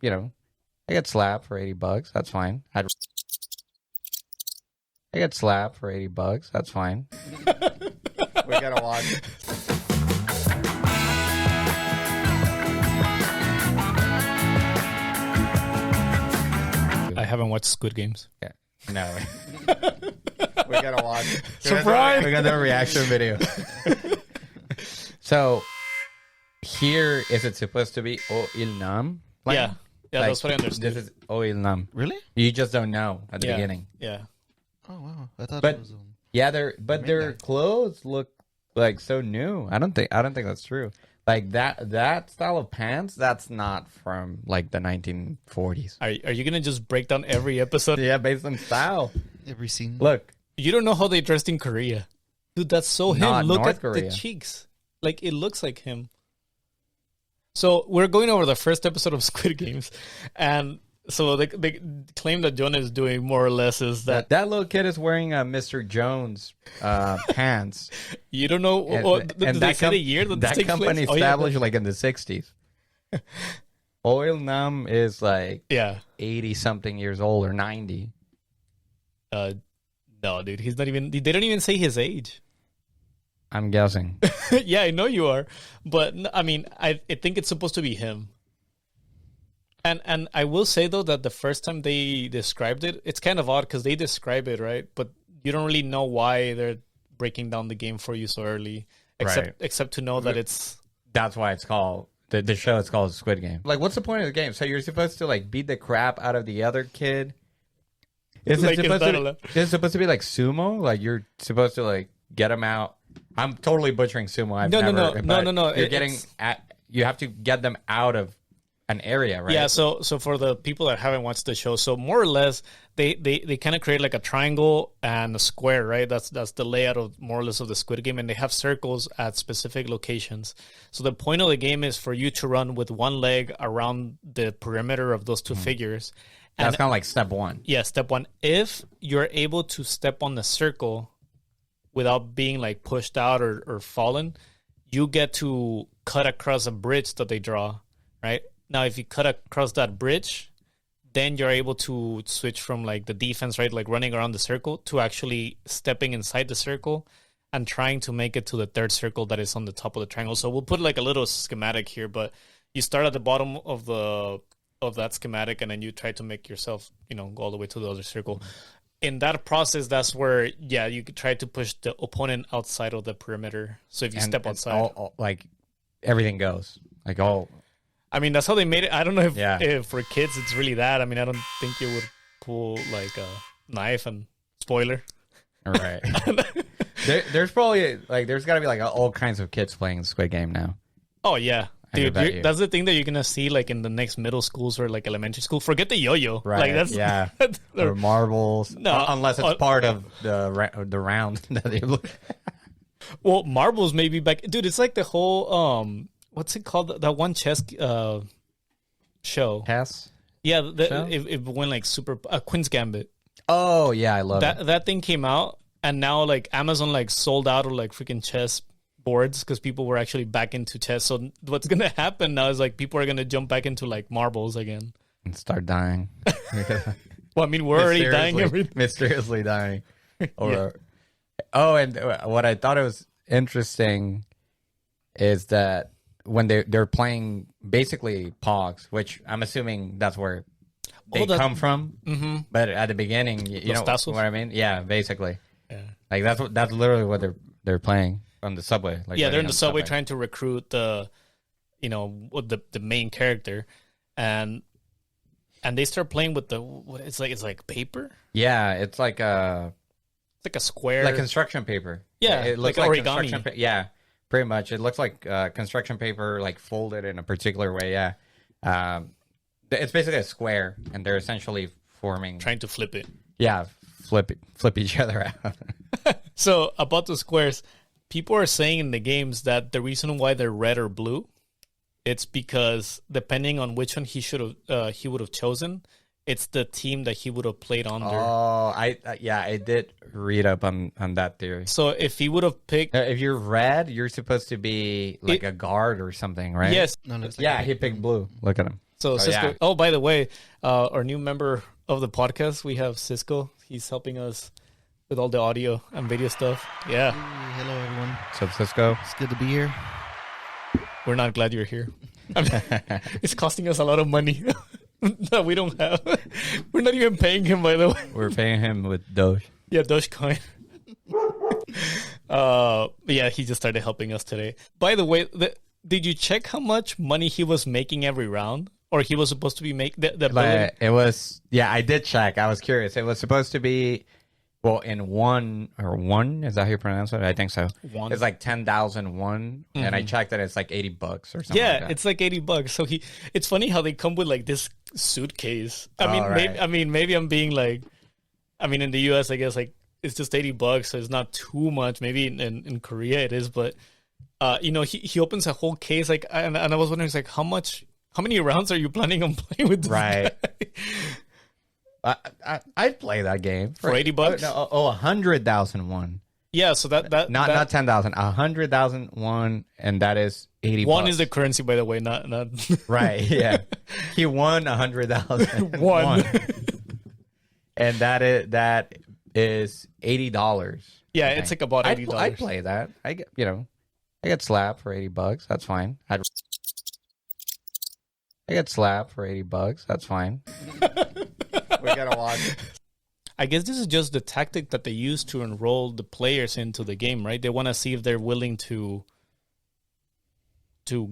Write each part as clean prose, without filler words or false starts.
you know, I get slapped for $80. That's fine. I get slapped for $80. That's fine. We gotta watch. I haven't watched Squid Games. Yeah. No. We gotta watch. Surprise! We got the reaction video. So here, is it supposed to be oil nam? Yeah, that's what I understood. This is oil nam. Really? You just don't know at the beginning. Yeah. Oh wow! I thought But it was. yeah, their clothes look like so new. I don't think that's true. Like that style of pants, that's not from like the 1940s. Are you gonna just break down every episode? Yeah, based on style. Every scene. Look, You don't know how they dressed in Korea, dude. That's so him. Not Look North at Korea. the cheeks. Like it looks like him. So we're going over the first episode of Squid Games, and so they claim that Jonah is doing more or less is that that little kid is wearing a Mr. Jones pants. you don't know. Did they say the year that this that takes company place? established like in the 60s. Oil Nam is like Yeah. 80 something years old or 90. No, dude, he's not even. They don't even say his age. I'm guessing. Yeah, I know you are, but I mean, I think it's supposed to be him. And I will say though that the first time they described it, it's kind of odd because they describe it right, but you don't really know why they're breaking down the game for you so early, except to know that it's. That's why it's called the show. It's called Squid Game. Like, what's the point of the game? So you're supposed to like beat the crap out of the other kid. Is it supposed to be like sumo? Like you're supposed to like get him out. I'm totally butchering sumo. No. You're getting at. You have to get them out of an area, right? Yeah. So for the people that haven't watched the show, so more or less they kind of create like a triangle and a square, right? That's the layout of more or less of the Squid Game, and they have circles at specific locations. So the point of the game is for you to run with one leg around the perimeter of those two figures. That's kind of like step one. Yeah, step one. If you're able to step on the circle without being like pushed out or fallen, you get to cut across a bridge that they draw, right? Now, if you cut across that bridge, then you're able to switch from like the defense, right? Like running around the circle to actually stepping inside the circle and trying to make it to the third circle that is on the top of the triangle. So we'll put like a little schematic here, but you start at the bottom of that schematic and then you try to make yourself, go all the way to the other circle. In that process, that's where, you could try to push the opponent outside of the perimeter. So if you step outside, all, like everything goes like all. I mean, that's how they made it. I don't know if for kids it's really that. I mean, I don't think you would pull like a knife and spoiler. All right. There's probably like there's got to be like all kinds of kids playing Squid Game now. Oh yeah. Dude, that's the thing that you're gonna see like in the next middle schools or like elementary school. Forget the yo-yo, right? Like that's or marbles. No, unless it's part of the round that they look. Well, marbles maybe back, dude. It's like the whole what's it called? That one chess show. Chess. Yeah, it went like super Queen's Gambit. Oh yeah, I love that. it. That thing came out, and now like Amazon like sold out of like freaking chess boards because people were actually back into chess. So what's gonna happen now is like people are gonna jump back into like marbles again and start dying. Well, I mean, we're already dying. Mysteriously dying. Or and what I thought it was interesting is that when they're playing basically Pogs, which I'm assuming that's where they come from. Mm-hmm. But at the beginning, you know what I mean? Yeah, basically. Yeah. Like that's literally what they're playing. On the subway, like they're in the subway trying to recruit the main character, and they start playing with it's like paper. Yeah, it's like a square, like construction paper. Yeah, it looks like origami. Yeah, pretty much. It looks like construction paper, like folded in a particular way. Yeah, it's basically a square, and they're essentially trying to flip it. Yeah, flip each other out. So about the squares. People are saying in the games that the reason why they're red or blue, it's because depending on which one he would have chosen, it's the team that he would have played under. Oh, I did read up on that theory. So if he would have picked, if you're red, you're supposed to be like a guard or something, right? Yes. He picked blue. Look at him. So Cisco. yeah. Oh, by the way, our new member of the podcast, we have Cisco. He's helping us with all the audio and video stuff. Yeah, Hey, hello, everyone. What's up, Cisco? It's good to be here. we're not glad you're here. I mean, it's costing us a lot of money that we don't have. We're not even paying him, by the way. We're paying him with Doge. Yeah, Dogecoin. But yeah, he just started helping us today. By the way, did you check how much money he was making every round? Or he was supposed to be making the But it was, yeah, I did check. I was curious. It was supposed to be, well, in one, is that how you pronounce it? I think so. One. It's like 10,001, and I checked that it's like $80 or something. Yeah, like that. it's like $80. So it's funny how they come with like this suitcase. I mean, right. maybe I'm being like, I mean, in the US, I guess like it's just $80, so it's not too much. Maybe in Korea it is, but you know, he opens a whole case like, and I was wondering, it's like, how many rounds are you planning on playing with this Right. guy? I'd play that game For $80? No, 100,001. Yeah, so that Not 10,000, 100,001, and that is $80. one is the currency, by the way, not right. Yeah, he won 100,000. One. And that is $80. Yeah, I it's think. like about $80. I'd play that. I get slapped for $80. That's fine. I get slapped for $80. That's fine. We gotta watch. I guess this is just the tactic that they use to enroll the players into the game, right? They want to see if they're willing to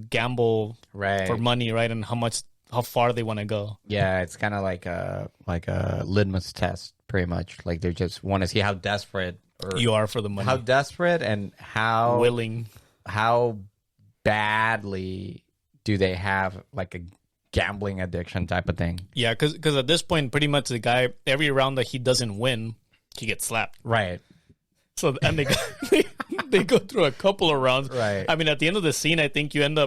gamble Right. for money, right? And how far they want to go. Yeah, it's kind of like a litmus test, pretty much. Like they just want to see how desperate You are for the money. how desperate and how willing. how badly do they have like a gambling addiction type of thing. Yeah, because at this point, pretty much the guy, every round that he doesn't win, he gets slapped. Right. So and they go through a couple of rounds. Right. I mean, at the end of the scene, I think he ends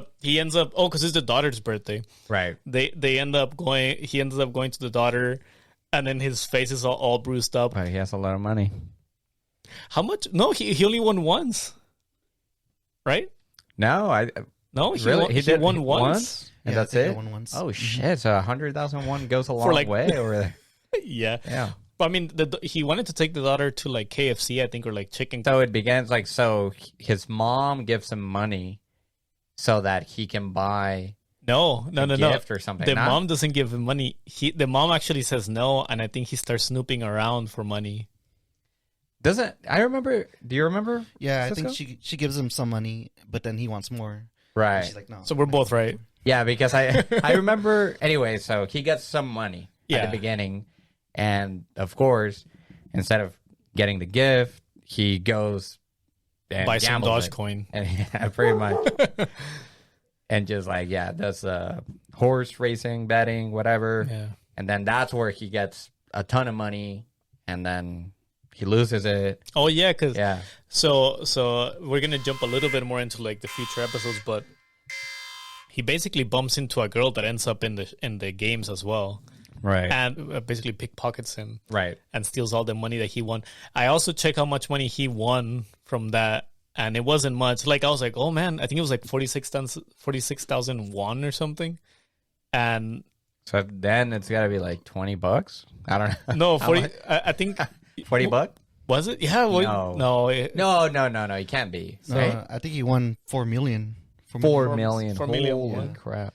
up. Oh, because it's the daughter's birthday. Right. They end up going. He ends up going to the daughter, and then his face is all bruised up. But he has a lot of money. How much? No, he only won once. Right? No, No, he won once. And Yeah, I that's think I it. won once. Oh shit! So 100,001 goes a long like- way over there. Yeah. Yeah. But I mean, he wanted to take the daughter to like KFC, I think, or like chicken. So it begins like his mom gives him money so that he can buy No. gift or something. The Not- mom doesn't give him money. The mom actually says no, and I think he starts snooping around for money. Doesn't I remember? Do you remember? Yeah, I Cisco? think she gives him some money, but then he wants more. And Right. she's like, no. So we're both right. Yeah, because I remember anyway. So he gets some money at Yeah. the beginning, and of course, instead of getting the gift, he goes and Buy some gambles it. Dogecoin. And yeah, pretty much. And just like does horse racing, betting, whatever. Yeah. And then that's where he gets a ton of money, and then he loses it. Oh yeah, because Yeah. so we're gonna jump a little bit more into like the future episodes, but he basically bumps into a girl that ends up in the games as well, Right. and basically pickpockets him Right. and steals all the money that he won. I also check how much money he won from that, and it wasn't much. Like I was like, oh man, I think it was like 46,000 won or something, and So then it's got to be like $20. I don't know. no, How 40. much? I think $40? was it? Yeah, well, No. no, No. It can't be. No, Right? I think he won 4 million. 4 million. 4 million. Holy Yeah. crap.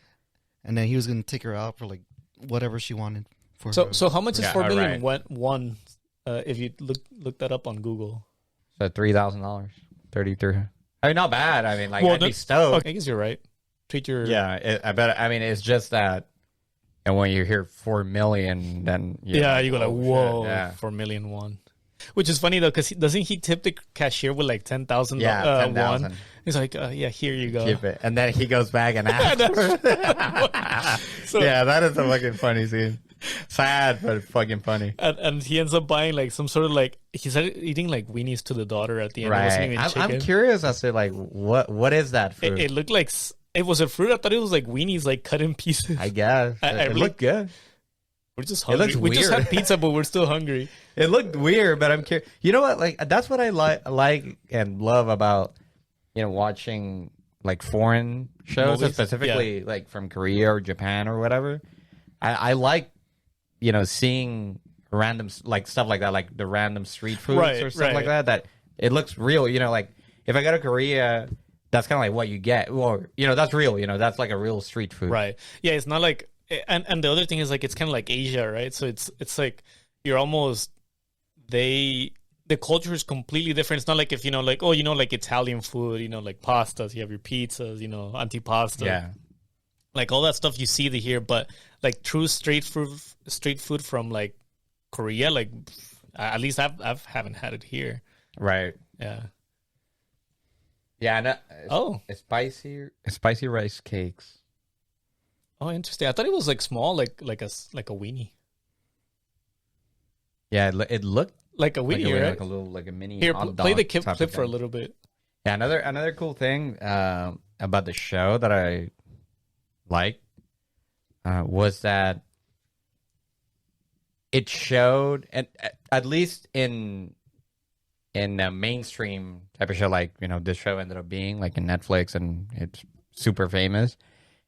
And then he was going to take her out for like whatever she wanted. For So her. so how much is Yeah, 4 million right. won? If you look that up on Google. So $3,000. 33. I mean, not bad. I mean, like, Well, I'd be then- stoked. Okay, I guess you're right. Treat your Yeah, I bet. I mean, it's just that. And when you hear 4 million, then you go like, oh, shit, whoa, yeah. 4 million won. Which is funny though, because doesn't he tip the cashier with like 10,000? Yeah, won. 10,000. He's like, yeah, here you go. Keep it, and then he goes back and asks. So- Yeah, that is a fucking funny scene. Sad, but fucking funny. And he ends up buying like some sort of like he started eating like weenies to the daughter at the end. It wasn't Right. even I'm chicken. curious as to like what is that fruit? It looked like it was a fruit. I thought it was like weenies, like cut in pieces. I guess I it really- looked good. We're just It hungry. looks We just weird. had pizza, but we're still hungry. It looked weird, but I'm curious. You know what? Like that's what I like and love about watching like foreign shows, Movies? specifically like from Korea or Japan or whatever. I like, seeing random like stuff like that, like the random street foods Right, or stuff like right. that it looks real. Like if I go to Korea, that's kind of like what you get. Or that's real. That's like a real street food. Right. Yeah, it's not like, and the other thing is like it's kind of like Asia, right? So it's like you're almost the culture is completely different. It's not like if like like Italian food, like pastas, you have your pizzas, antipasta. Yeah. Like all that stuff you see here, but like true street food from like Korea, like at least I haven't had it here. Right. Yeah. Yeah. And, Oh. spicy rice cakes. Oh, interesting. I thought it was like small, like a weenie. Yeah, it looked Like a like weenie, right? like a mini Here, hot play dog the type clip of for a thing. little bit. Yeah, another cool thing about the show that I liked was that it showed, and at least in a mainstream type of show, like this show ended up being like in Netflix, and it's super famous.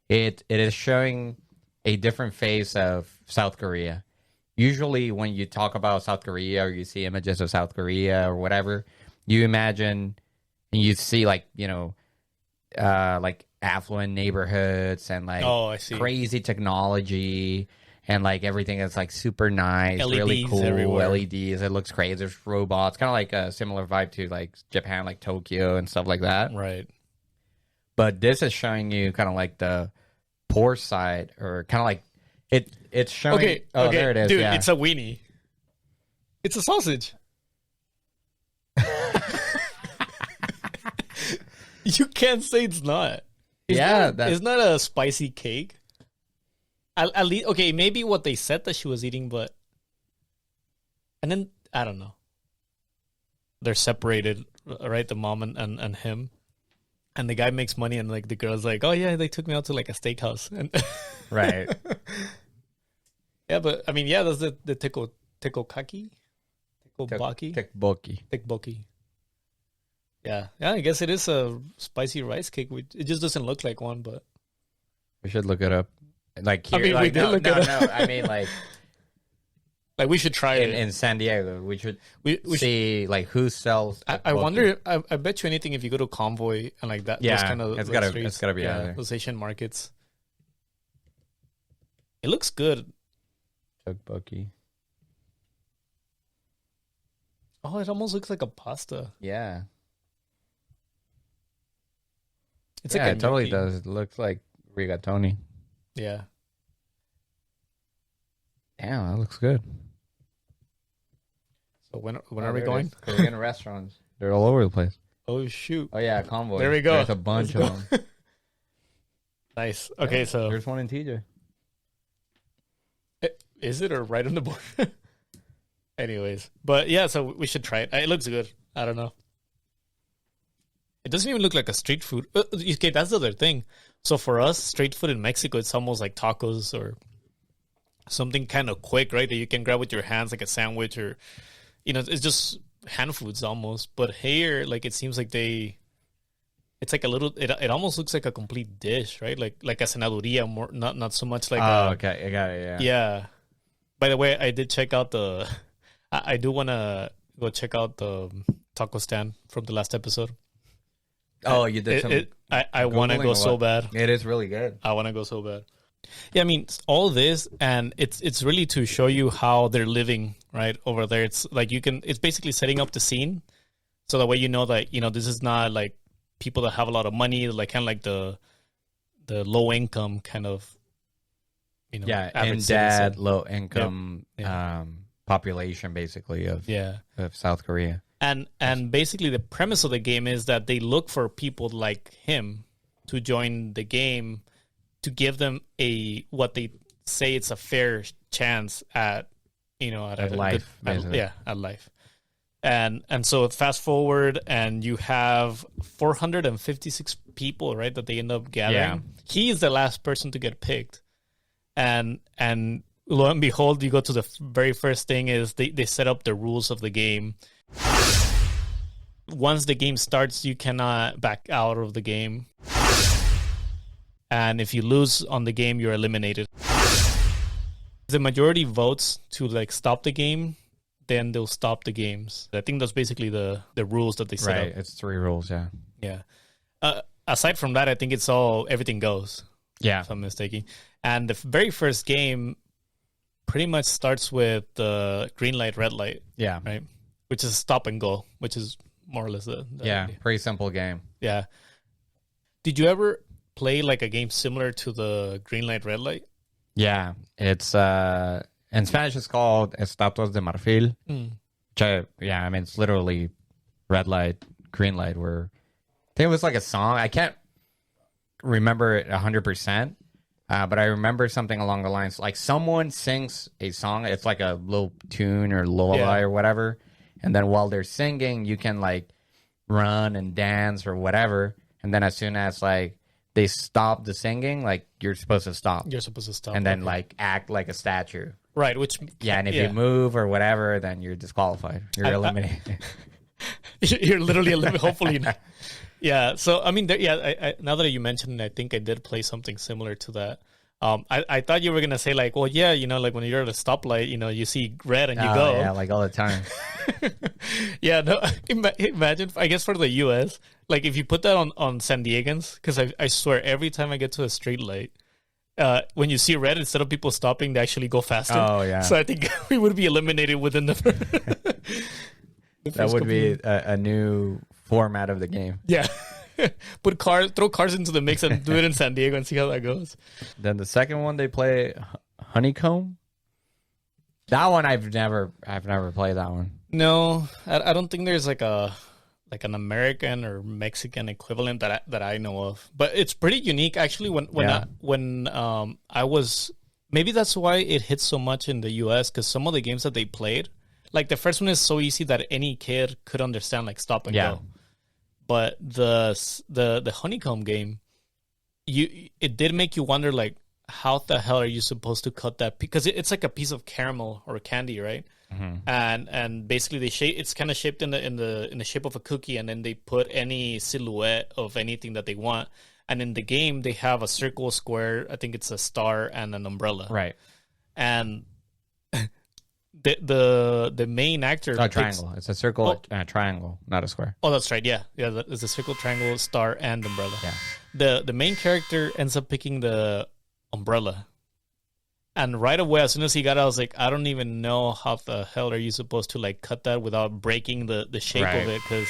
It is showing a different face of South Korea. Usually, when you talk about South Korea or you see images of South Korea or whatever, you imagine and you see like like affluent neighborhoods and like Oh, I see. crazy technology and like everything is like super nice, really LEDs cool everywhere. LEDs. It looks crazy. There's robots, kind of like a similar vibe to like Japan, like Tokyo and stuff like that. Right. But this is showing you kind of like the poor side, or kind of like it's showing. Okay. Oh, okay. there it is. Dude, yeah. it's a weenie. It's a sausage. You can't say it's not. It's not a spicy cake. At least, okay, maybe what they said that she was eating, but and then I don't know. They're separated, right? The mom and him, and the guy makes money, and like the girl's like, "Oh yeah, they took me out to like a steakhouse," and Right. yeah, but I mean, yeah, that's the tekkobokki, Tteokbokki. Yeah, I guess it is a spicy rice cake. It just doesn't look like one, but We should look it up. Like here, I mean, like, we did no, look no, it no. I mean, like like we should try it. in San Diego, we should We should, see like who sells. I tteokbokki. wonder. I bet you anything if you go to Convoy and like that. Yeah, those kind of it's those gotta- streets, it's gotta be out there. those Asian markets. It looks good. Tteokbokki. Oh, it almost looks like a pasta. Yeah. It's Yeah, like it totally gnocchi. does. It looks like rigatoni. Yeah. Damn, that looks good. So when Oh, are we there it going? is. Korean restaurants. They're all over the place. Oh shoot! Oh yeah, Convoy. There we go. There's a bunch Let's of go. them. Nice. Okay, so there's one in TJ. is it or right on the board? Anyways, but yeah, so we should try it. It looks good. I don't know. It doesn't even look like a street food. Okay, that's the other thing. So for us, street food in Mexico, it's almost like tacos or something kind of quick, right? That you can grab with your hands, like a sandwich, or it's just hand foods almost. But here, like it seems like it's like a little. It almost looks like a complete dish, right? Like a cenaduría, more not so much like. Oh, okay, I got it. Yeah. Yeah. By the way, I did check out the. I do want to go check out the taco stand from the last episode. Oh, you did some. I want to Googling go or so what? bad. It is really good. I want to go so bad. Yeah, I mean all this, and it's really to show you how they're living right over there. It's like it's basically setting up the scene, so that way you know that this is not like people that have a lot of money, like kind of like the low income kind of. Yeah, average in citizen. low income Yeah. population, basically of South Korea. And basically the premise of the game is that they look for people like him to join the game to give them what they say it's a fair chance at At life, basically. at life. And so fast forward and you have 456 people, right, that they end up gathering. Yeah. He is the last person to get picked. And lo and behold, you go to the very first thing is they set up the rules of the game. Once the game starts, you cannot back out of the game. and if you lose on the game, you're eliminated. If the majority votes to like stop the game, then they'll stop the games. I think that's basically the rules that they set Right. up. It's 3 rules. Yeah. Yeah. Aside from that, I think it's everything goes. Yeah. If I'm mistaken. And the very first game pretty much starts with the green light, red light. Yeah. Right. Which is stop and go, which is more or less the idea. Pretty simple game. Yeah. Did you ever play like a game similar to the green light, red light? Yeah. It's in Spanish it's called estatuas de marfil. It's literally red light, green light. Where I think it was like a song. I can't remember it 100%, but I remember something along the lines like someone sings a song. It's like a little tune or lullaby or whatever, and then while they're singing, you can like run and dance or whatever. And then as soon as like they stop the singing, like you're supposed to stop. You're supposed to stop. And then like act like a statue. Right, which and if you move or whatever, then you're disqualified. You're eliminated. You're literally eliminated. Hopefully not. Yeah. So I mean, I now that you mentioned it, I think I did play something similar to that. I thought you were gonna say like, well, yeah, like when you're at a stoplight, you see red and you go. Yeah, like all the time. Yeah. No. Imagine, I guess for the U.S., like if you put that on San Diegans, because I swear every time I get to a street light, when you see red, instead of people stopping, they actually go faster. Oh yeah. So I think we would be eliminated within the. That would be a new format of the game. Yeah. Throw cars into the mix and do it in San Diego and see how that goes. Then the second one they play Honeycomb. That one I've never played that one. No, I don't think there's like an American or Mexican equivalent that I know of. But it's pretty unique actually. When I was, maybe that's why it hits so much in the US, because some of the games that they played, like the first one is so easy that any kid could understand, like stop and go. But the Honeycomb game, it did make you wonder, like, how the hell are you supposed to cut that? Because it's like a piece of caramel or candy, right? Mm-hmm. And basically it's kind of shaped in the shape of a cookie, and then they put any silhouette of anything that they want. And in the game, they have a circle, square, I think it's a star, and an umbrella. Right. And the main actor... It's a triangle. It's a circle, a triangle, not a square. Oh, that's right. Yeah. It's a circle, triangle, star, and umbrella. Yeah. The main character ends up picking the umbrella. And right away, as soon as he got out, I was like, I don't even know how the hell are you supposed to like cut that without breaking the shape of it, because...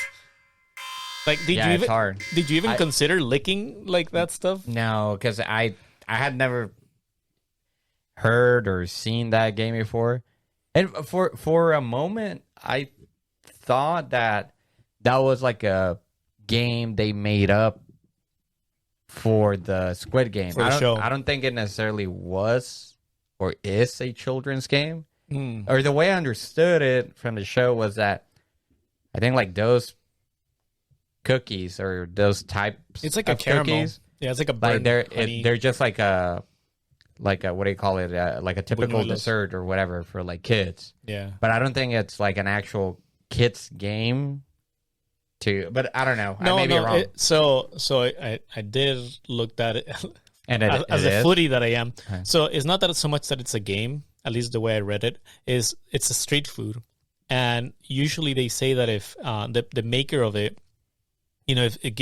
Like, it's hard. Did you even consider licking like that stuff? No, because I had never heard or seen that game before. And for a moment, I thought that was like a game they made up for the Squid Game. I don't think it necessarily was or is a children's game. Or the way I understood it from the show was that I think like those cookies or those types it's like of a caramel cookies, it's like a like they're just like a what do you call it, like a typical dessert or whatever for like kids. But I don't think it's like an actual kids game but I don't know. I may be wrong. So I did look at it and as a foodie that I am. So it's not that it's so much that it's a game, at least the way I read it, is it's a street food. And usually they say that if the maker of it, if it,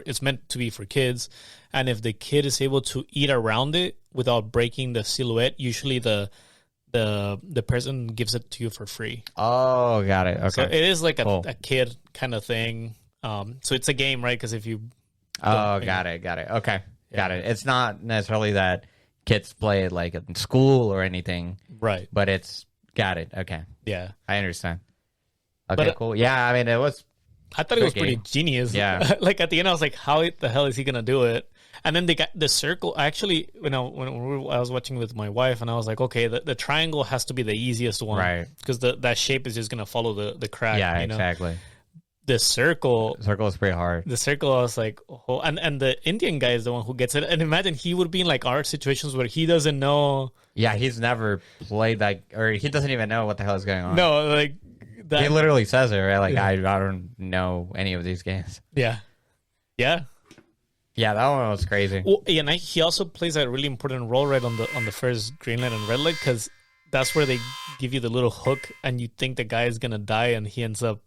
it's meant to be for kids, and if the kid is able to eat around it without breaking the silhouette, usually the person gives it to you for free. Oh, got it. Okay, so it is like a kid kind of thing. So it's a game, right? Because if you got it. Okay, got it. It's not necessarily that kids play it like in school or anything, right? But it's got it. Okay, yeah, I understand. Okay, cool. Yeah, I mean it was. I thought it was pretty genius. Yeah. Like at the end, I was like, how the hell is he going to do it? And then they got the circle. Actually, when I was watching with my wife, and I was like, okay, the triangle has to be the easiest one. Right. Because that shape is just going to follow the crack. Yeah, exactly. The circle is pretty hard. The circle, I was like, oh, and the Indian guy is the one who gets it. And imagine he would be in like our situations where he doesn't know. Yeah, he's never played that, or he doesn't even know what the hell is going on. No, like... He literally says it, right? Like, I don't know any of these games. Yeah. Yeah, that one was crazy. Well, yeah, and he also plays a really important role right on the first green light and red light, because that's where they give you the little hook, and you think the guy is gonna die, and he ends up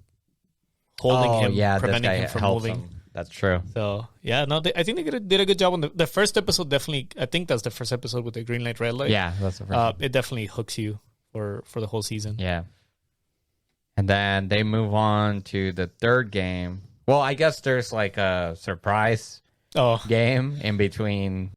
holding him, this preventing guy him from helps moving. him. That's true. So yeah, no, I think they did a good job on the first episode. Definitely, I think that's the first episode with the green light, red light. Yeah, that's the first one. It definitely hooks you for the whole season. Yeah. And then they move on to the third game. Well, I guess there's like a surprise game in between.